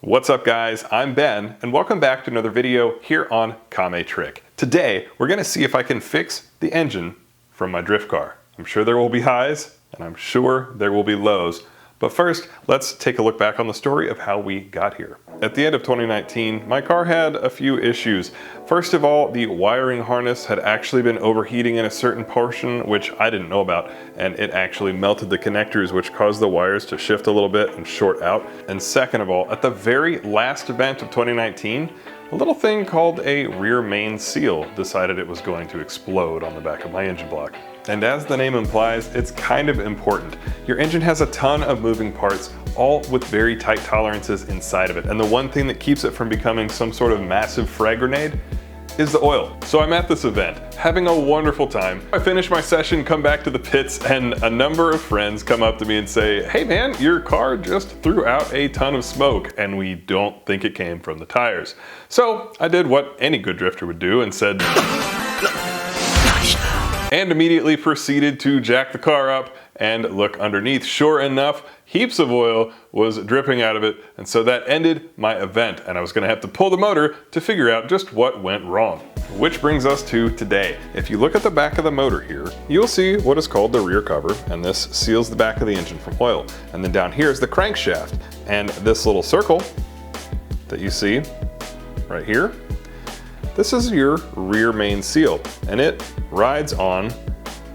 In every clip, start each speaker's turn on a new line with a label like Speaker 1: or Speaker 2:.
Speaker 1: What's up guys, I'm Ben and welcome back to another video here on Kame Trick. Today we're going to see if I can fix the engine from my drift car. I'm sure there will be highs and I'm sure there will be lows. But first, let's take a look back on the story of how we got here. At the end of 2019, my car had a few issues. First of all, the wiring harness had actually been overheating in a certain portion, which I didn't know about, and it actually melted the connectors, which caused the wires to shift a little bit and short out. And second of all, at the very last event of 2019, a little thing called a rear main seal decided it was going to explode on the back of my engine block. And as the name implies, it's kind of important. Your engine has a ton of moving parts, all with very tight tolerances inside of it. And the one thing that keeps it from becoming some sort of massive frag grenade is the oil. So I'm at this event, having a wonderful time. I finish my session, come back to the pits, and a number of friends come up to me and say, "Hey man, your car just threw out a ton of smoke and we don't think it came from the tires." So I did what any good drifter would do and said, and immediately proceeded to jack the car up and look underneath. Sure enough, heaps of oil was dripping out of it, and so that ended my event, and I was gonna have to pull the motor to figure out just what went wrong. Which brings us to today. If you look at the back of the motor here, you'll see what is called the rear cover, and this seals the back of the engine from oil. And then down here is the crankshaft, and this little circle that you see right here, this is your rear main seal, and it rides on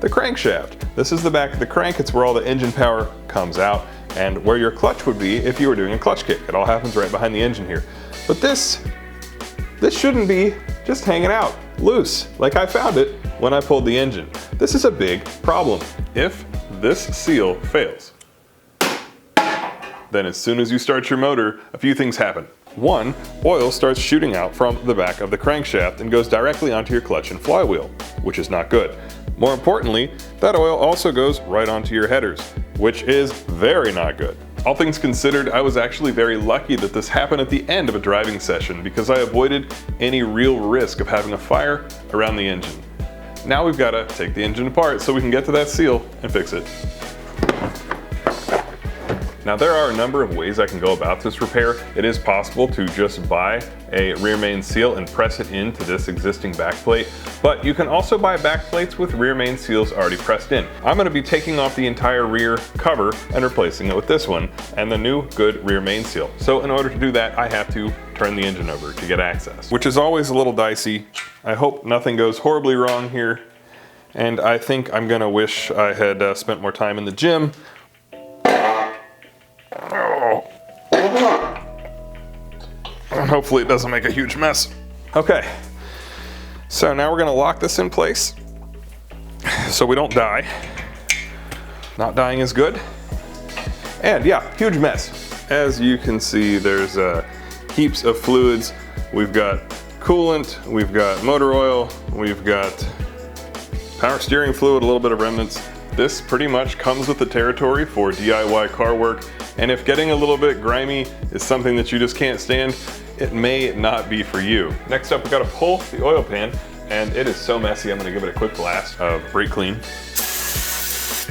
Speaker 1: the crankshaft. This is the back of the crank. It's where all the engine power comes out and where your clutch would be if you were doing a clutch kick. It all happens right behind the engine here. But this shouldn't be just hanging out loose like I found it when I pulled the engine. This is a big problem. If this seal fails, then as soon as you start your motor, a few things happen. One, oil starts shooting out from the back of the crankshaft and goes directly onto your clutch and flywheel, which is not good. More importantly, that oil also goes right onto your headers, which is very not good. All things considered, I was actually very lucky that this happened at the end of a driving session because I avoided any real risk of having a fire around the engine. Now we've got to take the engine apart so we can get to that seal and fix it. Now there are a number of ways I can go about this repair. It is possible to just buy a rear main seal and press it into this existing backplate, but you can also buy backplates with rear main seals already pressed in. I'm going to be taking off the entire rear cover and replacing it with this one and the new good rear main seal. So in order to do that, I have to turn the engine over to get access, which is always a little dicey. I hope nothing goes horribly wrong here, and I think I'm going to wish I had spent more time in the gym. And hopefully it doesn't make a huge mess. Okay, so now we're gonna lock this in place so we don't die. Not dying is good. And yeah, huge mess. As you can see, there's heaps of fluids. We've got coolant, we've got motor oil, we've got power steering fluid, a little bit of remnants. This pretty much comes with the territory for DIY car work, and if getting a little bit grimy is something that you just can't stand, it may not be for you. Next up, we gotta pull the oil pan, and it is so messy, I'm gonna give it a quick blast of brake clean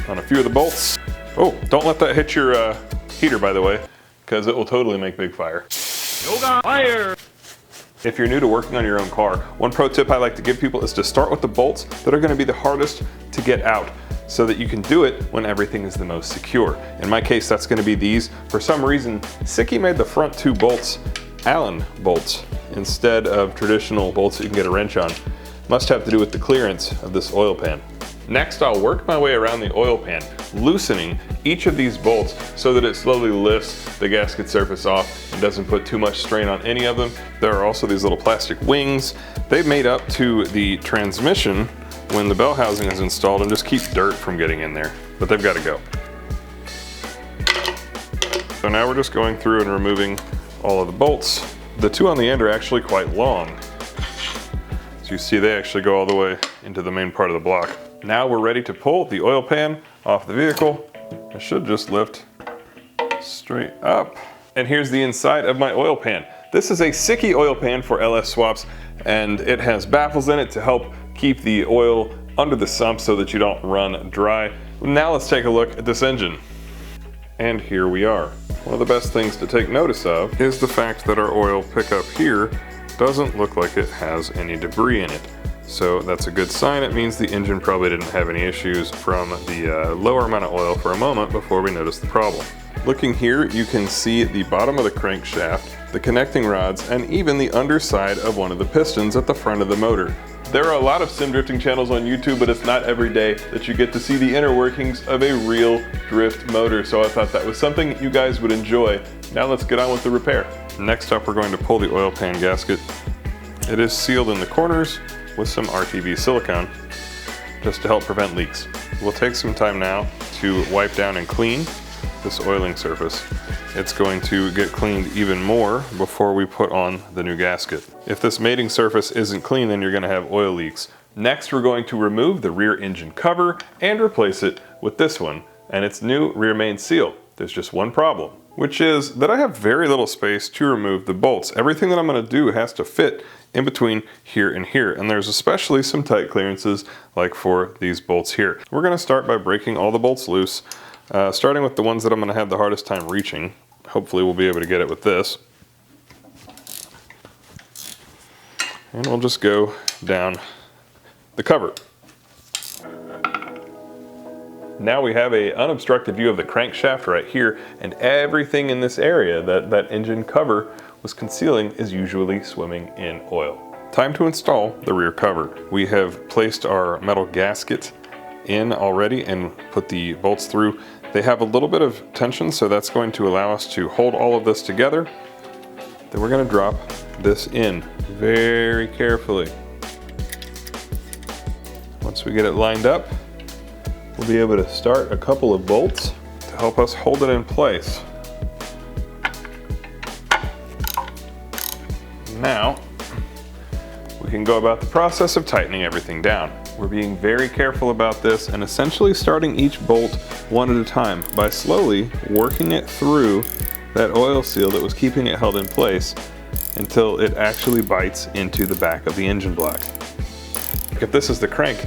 Speaker 1: on a few of the bolts. Oh, don't let that hit your heater, by the way, because it will totally make big fire. Yoga fire! If you're new to working on your own car, one pro tip I like to give people is to start with the bolts that are gonna be the hardest to get out, so that you can do it when everything is the most secure. In my case, that's gonna be these. For some reason, Siki made the front two bolts Allen bolts instead of traditional bolts that you can get a wrench on. Must have to do with the clearance of this oil pan. Next, I'll work my way around the oil pan, loosening each of these bolts so that it slowly lifts the gasket surface off and doesn't put too much strain on any of them. There are also these little plastic wings. They've made up to the transmission when the bell housing is installed and just keep dirt from getting in there, but they've got to go. So now we're just going through and removing all of the bolts. The two on the end are actually quite long. As you see, they actually go all the way into the main part of the block. Now we're ready to pull the oil pan off the vehicle. It should just lift straight up. And here's the inside of my oil pan. This is a Siki oil pan for LS swaps, and it has baffles in it to help keep the oil under the sump so that you don't run dry. Now let's take a look at this engine. And here we are. One of the best things to take notice of is the fact that our oil pickup here doesn't look like it has any debris in it. So that's a good sign. It means the engine probably didn't have any issues from the lower amount of oil for a moment before we noticed the problem. Looking here, you can see the bottom of the crankshaft, the connecting rods, and even the underside of one of the pistons at the front of the motor. There are a lot of sim drifting channels on YouTube, but it's not every day that you get to see the inner workings of a real drift motor, so I thought that was something you guys would enjoy. Now let's get on with the repair. Next up, we're going to pull the oil pan gasket. It is sealed in the corners with some RTV silicone, just to help prevent leaks. We'll take some time now to wipe down and clean this oiling surface. It's going to get cleaned even more before we put on the new gasket. If this mating surface isn't clean, then you're going to have oil leaks. Next, we're going to remove the rear engine cover and replace it with this one and its new rear main seal. There's just one problem, which is that I have very little space to remove the bolts. Everything that I'm going to do has to fit in between here and here, and there's especially some tight clearances like for these bolts here. We're going to start by breaking all the bolts loose, starting with the ones that I'm going to have the hardest time reaching. Hopefully we'll be able to get it with this. And we'll just go down the cover. Now we have an unobstructed view of the crankshaft right here, and everything in this area that engine cover was concealing is usually swimming in oil. Time to install the rear cover. We have placed our metal gasket in already and put the bolts through. They have a little bit of tension, so that's going to allow us to hold all of this together. Then we're going to drop this in very carefully. Once we get it lined up, we'll be able to start a couple of bolts to help us hold it in place. Now, we can go about the process of tightening everything down. We're being very careful about this and essentially starting each bolt one at a time by slowly working it through that oil seal that was keeping it held in place until it actually bites into the back of the engine block. If this is the crank,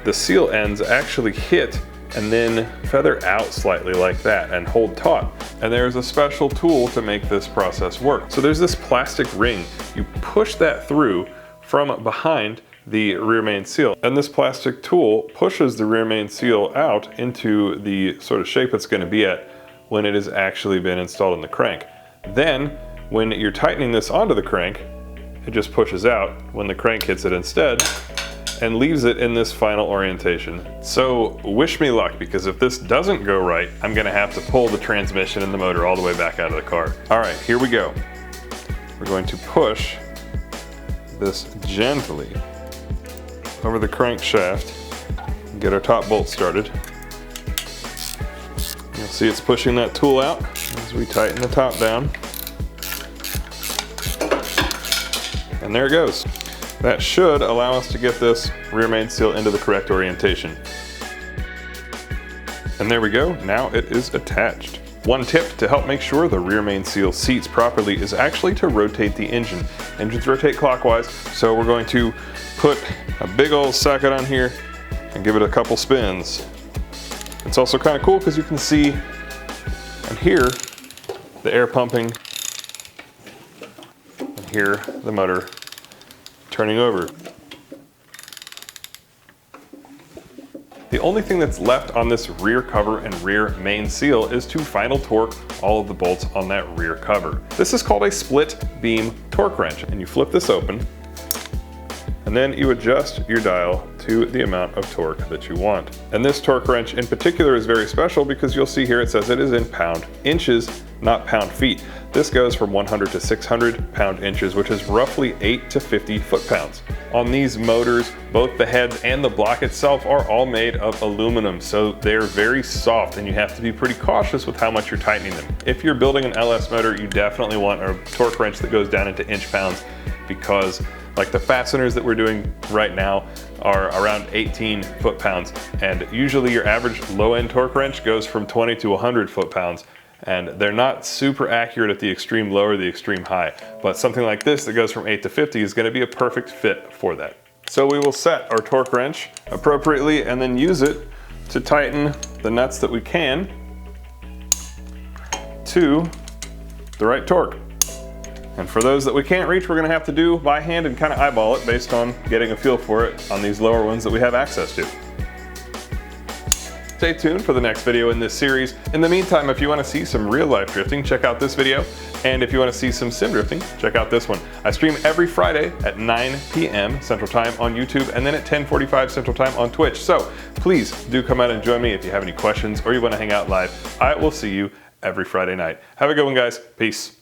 Speaker 1: the seal ends actually hit and then feather out slightly like that and hold taut. And there's a special tool to make this process work. So there's this plastic ring. You push that through from behind the rear main seal, and this plastic tool pushes the rear main seal out into the sort of shape it's going to be at when it has actually been installed in the crank. Then when you're tightening this onto the crank, it just pushes out when the crank hits it instead and leaves it in this final orientation. So wish me luck, because if this doesn't go right, I'm going to have to pull the transmission and the motor all the way back out of the car. All right, here we go. We're going to push this gently over the crankshaft and get our top bolt started. You'll see it's pushing that tool out as we tighten the top down. And there it goes. That should allow us to get this rear main seal into the correct orientation. And there we go, now it is attached. One tip to help make sure the rear main seal seats properly is actually to rotate the engine. Engines rotate clockwise, so we're going to put a big old socket on here and give it a couple spins. It's also kind of cool because you can see and hear the air pumping and hear the motor turning over. The only thing that's left on this rear cover and rear main seal is to final torque all of the bolts on that rear cover. This is called a split beam torque wrench, and you flip this open and then you adjust your dial to the amount of torque that you want. And this torque wrench in particular is very special because you'll see here it says it is in pound inches, not pound feet. This goes from 100 to 600 pound inches, which is roughly 8 to 50 foot-pounds. On these motors, both the heads and the block itself are all made of aluminum, so they're very soft and you have to be pretty cautious with how much you're tightening them. If you're building an LS motor, you definitely want a torque wrench that goes down into inch pounds, because like the fasteners that we're doing right now are around 18 foot-pounds, and usually your average low-end torque wrench goes from 20 to 100 foot-pounds. And they're not super accurate at the extreme low or the extreme high, but something like this that goes from 8 to 50 is going to be a perfect fit for that. So we will set our torque wrench appropriately and then use it to tighten the nuts that we can to the right torque. And for those that we can't reach, we're gonna have to do by hand and kind of eyeball it based on getting a feel for it on these lower ones that we have access to. Stay tuned for the next video in this series. In the meantime, if you want to see some real life drifting, check out this video. And if you want to see some sim drifting, check out this one. I stream every Friday at 9 p.m. Central Time on YouTube and then at 10:45 Central Time on Twitch. So please do come out and join me if you have any questions or you want to hang out live. I will see you every Friday night. Have a good one, guys. Peace.